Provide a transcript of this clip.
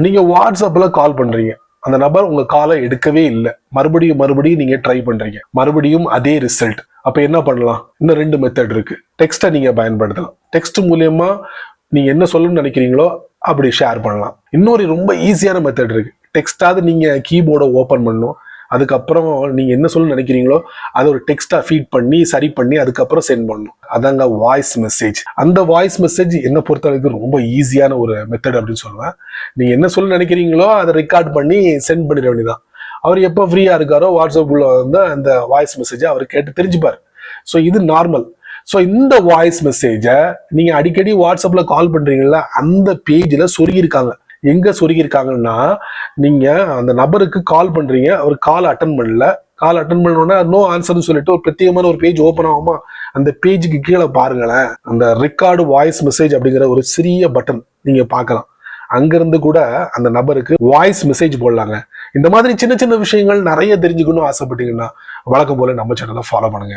நீங்க வாட்ஸ்அப்ல கால் பண்றீங்க, அந்த நபர் உங்க காலை எடுக்கவே இல்லை, மறுபடியும் நீங்க ட்ரை பண்றீங்க, மறுபடியும் அதே ரிசல்ட். அப்ப என்ன பண்ணலாம்? இன்னும் 2 மெத்தட் இருக்கு. டெக்ஸ்ட்டை நீங்க பயன்படுத்தலாம். டெக்ஸ்ட் மூலியமா நீங்க என்ன சொல்லணும்னு நினைக்கிறீங்களோ அப்படி ஷேர் பண்ணலாம். இன்னொரு ரொம்ப ஈஸியான மெத்தட் இருக்கு. டெக்ஸ்டாவது நீங்க கீபோர்டை ஓபன் பண்ணணும், அதுக்கப்புறம் நீங்க என்ன சொல்ல நினைக்கிறீங்களோ அதை ஒரு டெக்ஸ்டா ஃபீட் பண்ணி சரி பண்ணி அதுக்கப்புறம் சென்ட் பண்ணணும். அதாங்க வாய்ஸ் மெசேஜ். அந்த வாய்ஸ் மெசேஜ் என்ன பொறுத்த வரைக்கும் ரொம்ப ஈஸியான ஒரு மெத்தட் அப்படின்னு சொல்லுவேன். நீங்க என்ன சொல்ல நினைக்கிறீங்களோ அதை ரெக்கார்ட் பண்ணி சென்ட் பண்ணிட வேண்டியதான். அவர் எப்போ ஃப்ரீயா இருக்காரோ வாட்ஸ்அப் உள்ள வந்து அந்த வாய்ஸ் மெசேஜை அவர் கேட்டு தெரிஞ்சுப்பாரு. ஸோ இது நார்மல். ஸோ இந்த வாய்ஸ் மெசேஜை நீங்க அடிக்கடி வாட்ஸ்அப்ல கால் பண்றீங்கல்ல, அந்த பேஜ்ல சொருகியிருக்காங்க. எங்க சொருகியிருக்காங்கன்னா, நீங்க அந்த நபருக்கு கால் பண்றீங்க, அவர் கால் அட்டன் பண்ணல, கால் அட்டன் பண்ணோன்னா நோ ஆன்சர்னு சொல்லிட்டு ஒரு பிரத்யேகமான ஒரு பேஜ் ஓப்பன் ஆகுமா, அந்த பேஜுக்கு கீழே பாருங்களேன், அந்த ரெக்கார்டு வாய்ஸ் மெசேஜ் அப்படிங்கிற ஒரு சிறிய பட்டன் நீங்க பார்க்கலாம். அங்கிருந்து கூட அந்த நபருக்கு வாய்ஸ் மெசேஜ் போடலாங்க. இந்த மாதிரி சின்ன சின்ன விஷயங்கள் நிறைய தெரிஞ்சுக்கணும் ஆசைப்பட்டீங்கன்னா வழக்கம் போல நம்ம சேனலை ஃபாலோ பண்ணுங்க.